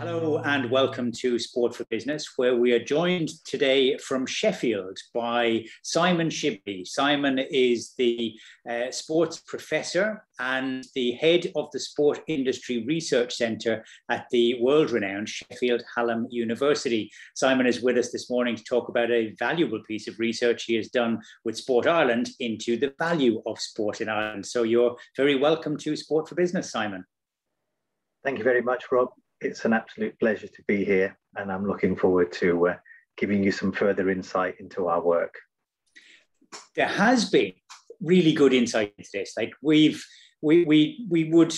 Hello and welcome to Sport for Business, where we are joined today from Sheffield by Simon Shibli. Simon is the sports professor and the head of the Sport Industry Research Centre at the world-renowned Sheffield Hallam University. Simon is with us this morning to talk about a valuable piece of research he has done with Sport Ireland into the value of sport in Ireland. So you're very welcome to Sport for Business, Simon. Thank you very much, Rob. It's an absolute pleasure to be here, and I'm looking forward to giving you some further insight into our work. There has been really good insight into this. Like we would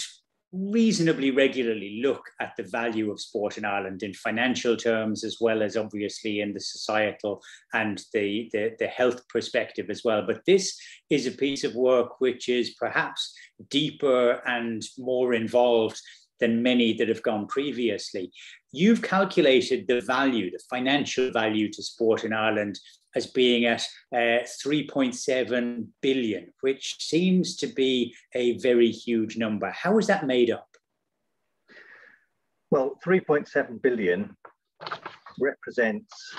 reasonably regularly look at the value of sport in Ireland in financial terms, as well as obviously in the societal and the health perspective as well. But this is a piece of work which is perhaps deeper and more involved than many that have gone previously. You've calculated the value, the financial value to sport in Ireland as being at 3.7 billion, which seems to be a very huge number. How is that made up? Well, 3.7 billion represents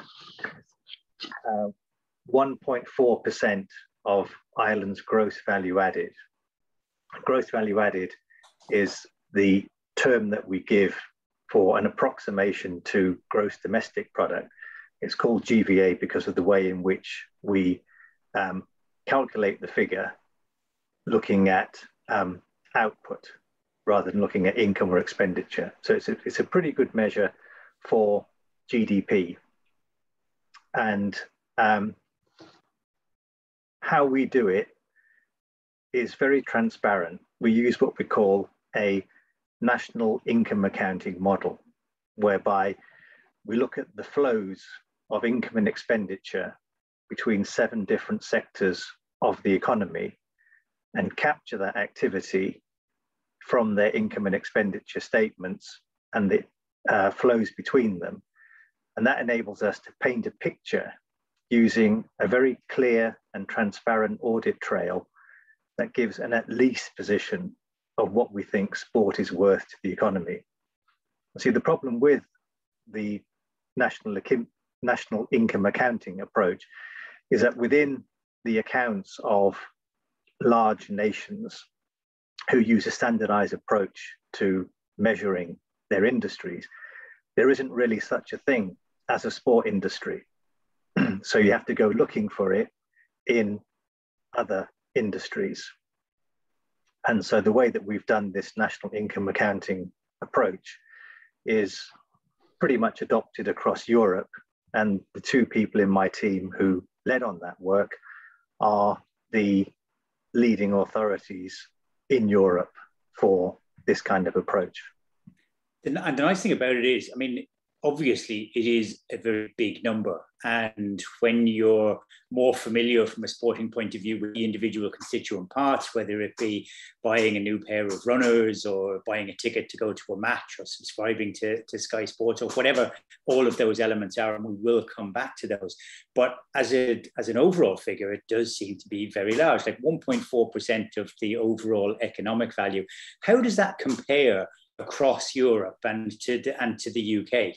1.4% of Ireland's gross value added. Gross value added is the term that we give for an approximation to gross domestic product. It's called GVA because of the way in which we calculate the figure looking at output rather than looking at income or expenditure. So it's a pretty good measure for GDP. And how we do it is very transparent. We use what we call a national income accounting model, whereby we look at the flows of income and expenditure between 7 different sectors of the economy and capture that activity from their income and expenditure statements and the flows between them. And that enables us to paint a picture using a very clear and transparent audit trail that gives an at least position of what we think sport is worth to the economy. See, the problem with the national income accounting approach is that within the accounts of large nations who use a standardized approach to measuring their industries, there isn't really such a thing as a sport industry. So you have to go looking for it in other industries. And so the way that we've done this national income accounting approach is pretty much adopted across Europe. And the 2 people in my team who led on that work are the leading authorities in Europe for this kind of approach. And the nice thing about it is, I mean, obviously it is a very big number. And when you're more familiar from a sporting point of view with the individual constituent parts, whether it be buying a new pair of runners or buying a ticket to go to a match or subscribing to Sky Sports or whatever all of those elements are, and we will come back to those. But as an overall figure, it does seem to be very large, like 1.4% of the overall economic value. How does that compare across Europe and to the UK?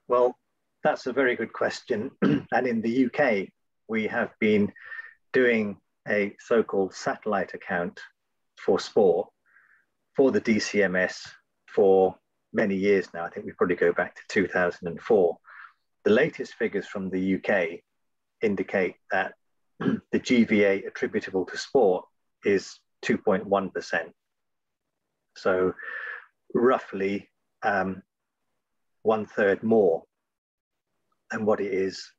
Well, that's a very good question. And in the UK, we have been doing a so-called satellite account for sport for the DCMS for many years now. I think we probably go back to 2004. The latest figures from the UK indicate that the GVA attributable to sport is 2.1%. So roughly 1/3 more than what it is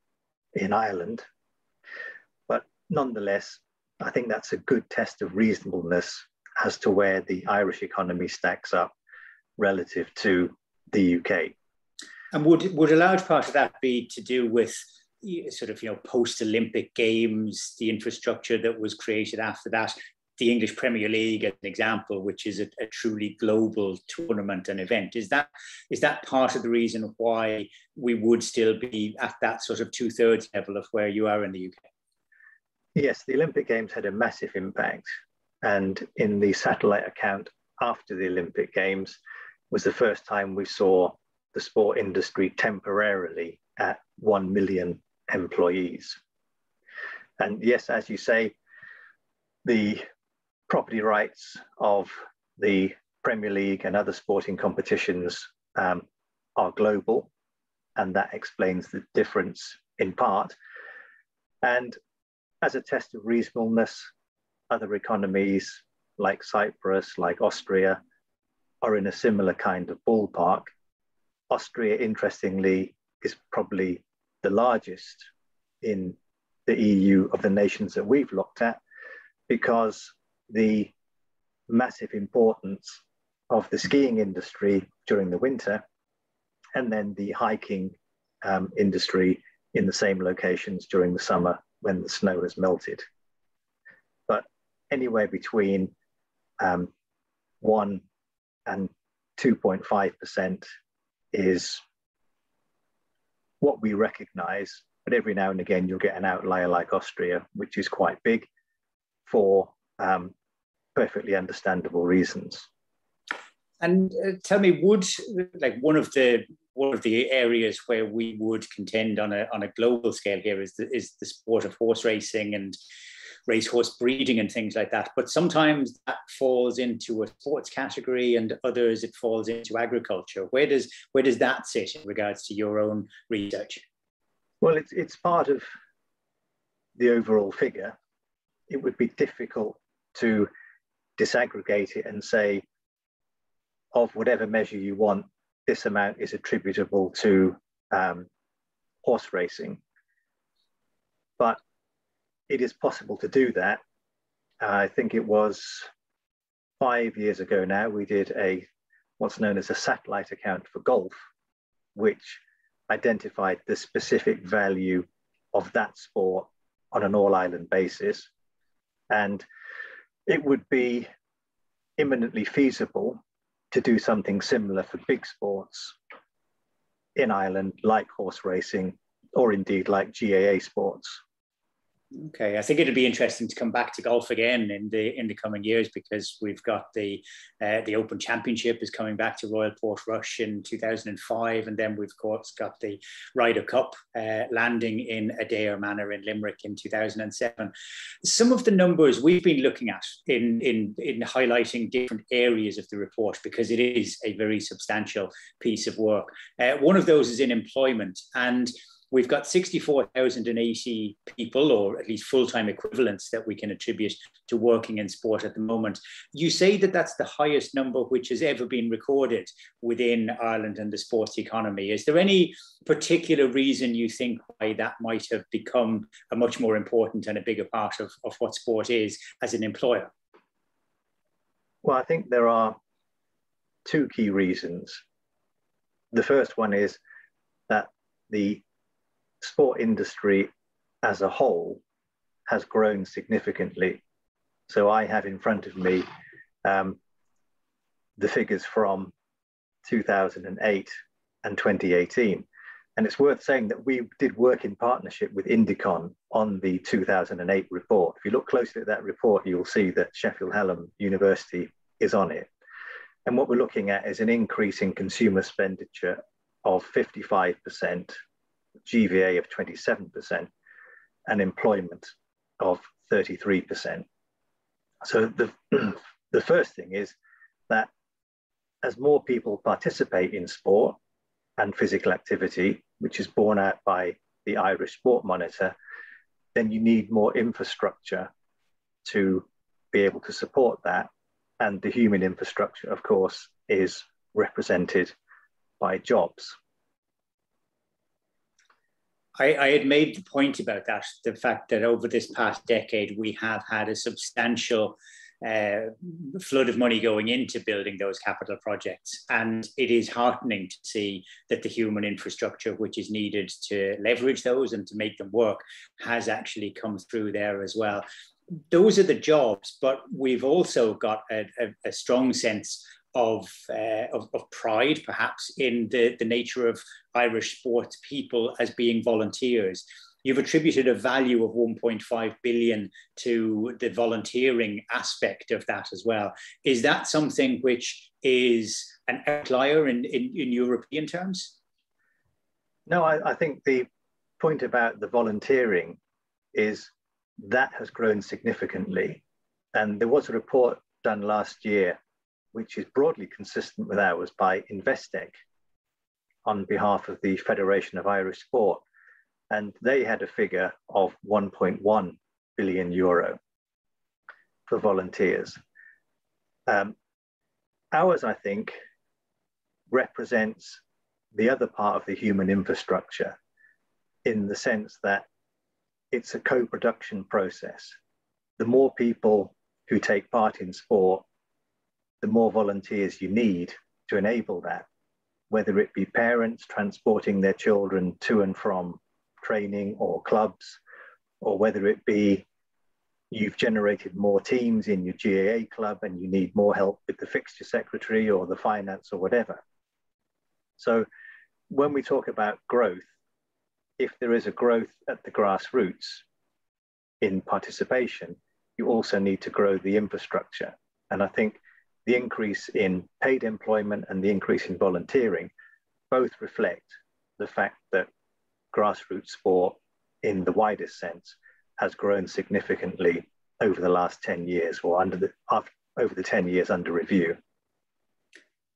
in Ireland. But nonetheless, I think that's a good test of reasonableness as to where the Irish economy stacks up relative to the UK. And would a large part of that be to do with sort of, post-Olympic Games, the infrastructure that was created after that, the English Premier League as an example, which is a truly global tournament and event? Is that part of the reason why we would still be at that sort of 2/3 level of where you are in the UK? Yes, the Olympic Games had a massive impact. And in the satellite account after the Olympic Games, was the first time we saw the sport industry temporarily at 1 million employees. And yes, as you say, the property rights of the Premier League and other sporting competitions are global, and that explains the difference in part. And as a test of reasonableness, other economies like Cyprus, like Austria, are in a similar kind of ballpark. Austria, interestingly, is probably the largest in the EU of the nations that we've looked at, because the massive importance of the skiing industry during the winter, and then the hiking industry in the same locations during the summer when the snow has melted. But anywhere between 1 and 2.5% is what we recognize, but every now and again you'll get an outlier like Austria, which is quite big for perfectly understandable reasons. And tell me, would like one of the areas where we would contend on a global scale here is the sport of horse racing and racehorse breeding and things like that. But sometimes that falls into a sports category, and others it falls into agriculture. Where does that sit in regards to your own research? Well, it's part of the overall figure. It would be difficult to disaggregate it and say, of whatever measure you want, this amount is attributable to horse racing. But it is possible to do that. I think it was 5 years ago now, we did what's known as a satellite account for golf, which identified the specific value of that sport on an all-island basis. And it would be imminently feasible to do something similar for big sports in Ireland, like horse racing, or indeed like GAA sports. Okay, I think it'll be interesting to come back to golf again in the coming years, because we've got the Open Championship is coming back to Royal Portrush in 2005, and then we've of course got the Ryder Cup landing in Adair Manor in Limerick in 2007. Some of the numbers we've been looking at in highlighting different areas of the report, because it is a very substantial piece of work. One of those is in employment, and we've got 64,080 people, or at least full-time equivalents, that we can attribute to working in sport at the moment. You say that that's the highest number which has ever been recorded within Ireland and the sports economy. Is there any particular reason you think why that might have become a much more important and a bigger part of what sport is as an employer? Well, I think there are two key reasons. The first one is that the sport industry as a whole has grown significantly. So I have in front of me the figures from 2008 and 2018. And it's worth saying that we did work in partnership with Indicon on the 2008 report. If you look closely at that report, you'll see that Sheffield Hallam University is on it. And what we're looking at is an increase in consumer expenditure of 55%, GVA of 27%, and employment of 33%. So the first thing is that as more people participate in sport and physical activity, which is borne out by the Irish Sport Monitor, then you need more infrastructure to be able to support that. And the human infrastructure, of course, is represented by jobs. I had made the point about that, the fact that over this past decade, we have had a substantial flood of money going into building those capital projects. And it is heartening to see that the human infrastructure which is needed to leverage those and to make them work has actually come through there as well. Those are the jobs, but we've also got a strong sense of pride, perhaps, in the nature of Irish sports people as being volunteers. you've attributed a value of 1.5 billion to the volunteering aspect of that as well. Is that something which is an outlier in European terms? No, I think the point about the volunteering is that has grown significantly. And there was a report done last year, which is broadly consistent with ours, by Investec on behalf of the Federation of Irish Sport. And they had a figure of 1.1 billion euro for volunteers. Ours, I think, represents the other part of the human infrastructure, in the sense that it's a co-production process. The more people who take part in sport, the more volunteers you need to enable that, whether it be parents transporting their children to and from training or clubs, or whether it be you've generated more teams in your GAA club and you need more help with the fixture secretary or the finance or whatever. So when we talk about growth, if there is a growth at the grassroots in participation, you also need to grow the infrastructure. And I think the increase in paid employment and the increase in volunteering both reflect the fact that grassroots sport, in the widest sense, has grown significantly over the last 10 years, or over the 10 years under review.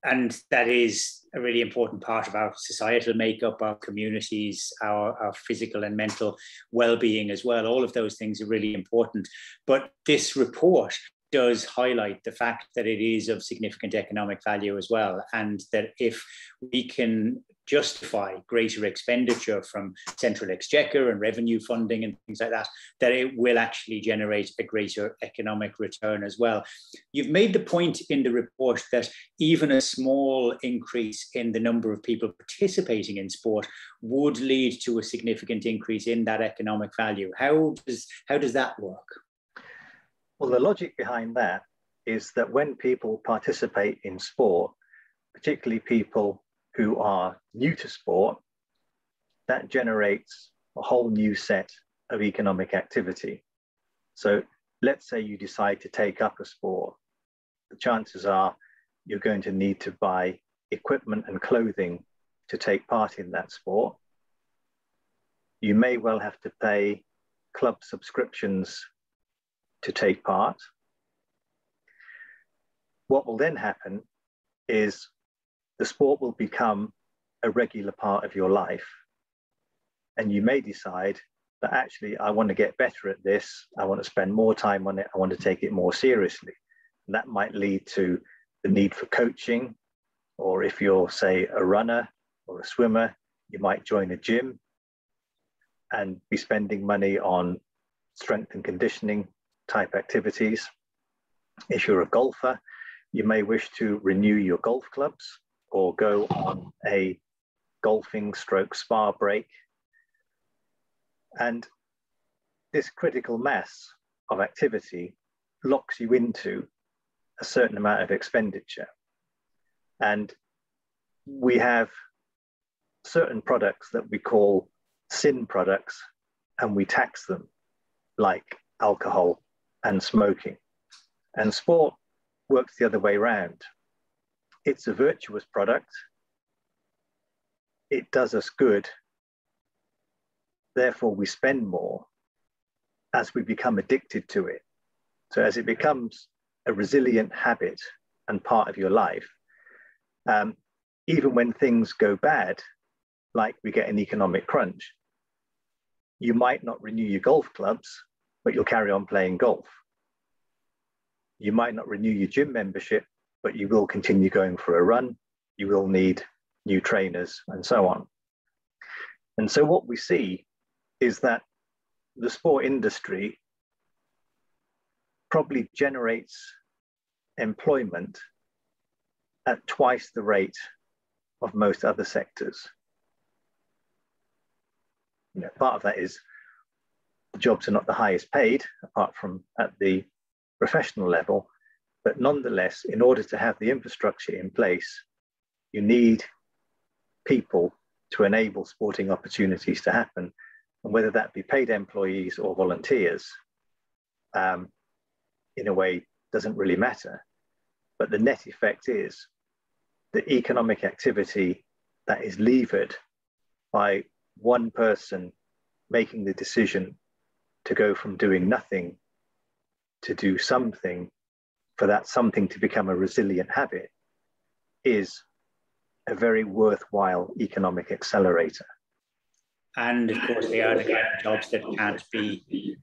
And that is a really important part of our societal makeup, our communities, our physical and mental well-being as well. All of those things are really important. But this report does highlight the fact that it is of significant economic value as well, and that if we can justify greater expenditure from central exchequer and revenue funding and things like that, that it will actually generate a greater economic return as well. You've made the point in the report that even a small increase in the number of people participating in sport would lead to a significant increase in that economic value. How does that work? Well, the logic behind that is that when people participate in sport, particularly people who are new to sport, that generates a whole new set of economic activity. So let's say you decide to take up a sport. The chances are you're going to need to buy equipment and clothing to take part in that sport. You may well have to pay club subscriptions to take part. What will then happen is the sport will become a regular part of your life. And you may decide that actually, I want to get better at this. I want to spend more time on it. I want to take it more seriously. And that might lead to the need for coaching, or if you're, say, a runner or a swimmer, you might join a gym and be spending money on strength and conditioning type activities. If you're a golfer, you may wish to renew your golf clubs or go on a golfing stroke spa break. And this critical mass of activity locks you into a certain amount of expenditure. And we have certain products that we call sin products, and we tax them, like alcohol and smoking. And sport works the other way around. It's a virtuous product. It does us good. Therefore, we spend more as we become addicted to it. So as it becomes a resilient habit and part of your life, even when things go bad, like we get an economic crunch, you might not renew your golf clubs, but you'll carry on playing golf. You might not renew your gym membership, but you will continue going for a run. You will need new trainers and so on. And so what we see is that the sport industry probably generates employment at twice the rate of most other sectors. You know, part of that is the jobs are not the highest paid, apart from at the professional level, but nonetheless, in order to have the infrastructure in place, you need people to enable sporting opportunities to happen. And whether that be paid employees or volunteers, in a way, doesn't really matter. But the net effect is the economic activity that is levered by one person making the decision to go from doing nothing to do something, for that something to become a resilient habit, is a very worthwhile economic accelerator. And of course, they are the kind of jobs that can't be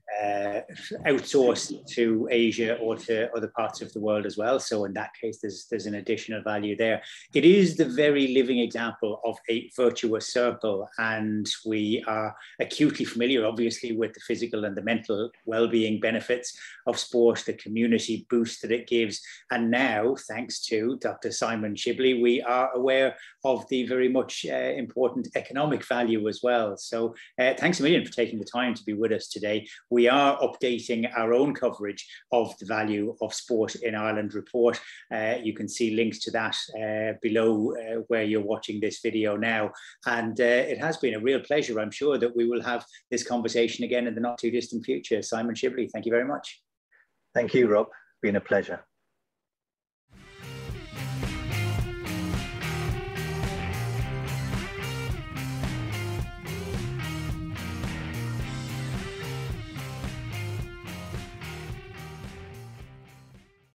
outsourced to Asia or to other parts of the world as well. So in that case, there's an additional value there. It is the very living example of a virtuous circle. And we are acutely familiar, obviously, with the physical and the mental well-being benefits of sport, the community boost that it gives. And now, thanks to Dr. Simon Shibli, we are aware of the very much important economic value as well. So thanks a million for taking the time to be with us today. We are updating our own coverage of the value of sport in Ireland report. You can see links to that below where you're watching this video now. And it has been a real pleasure. I'm sure that we will have this conversation again in the not too distant future. Simon Shibli, thank you very much. Thank you, Rob. It's been a pleasure.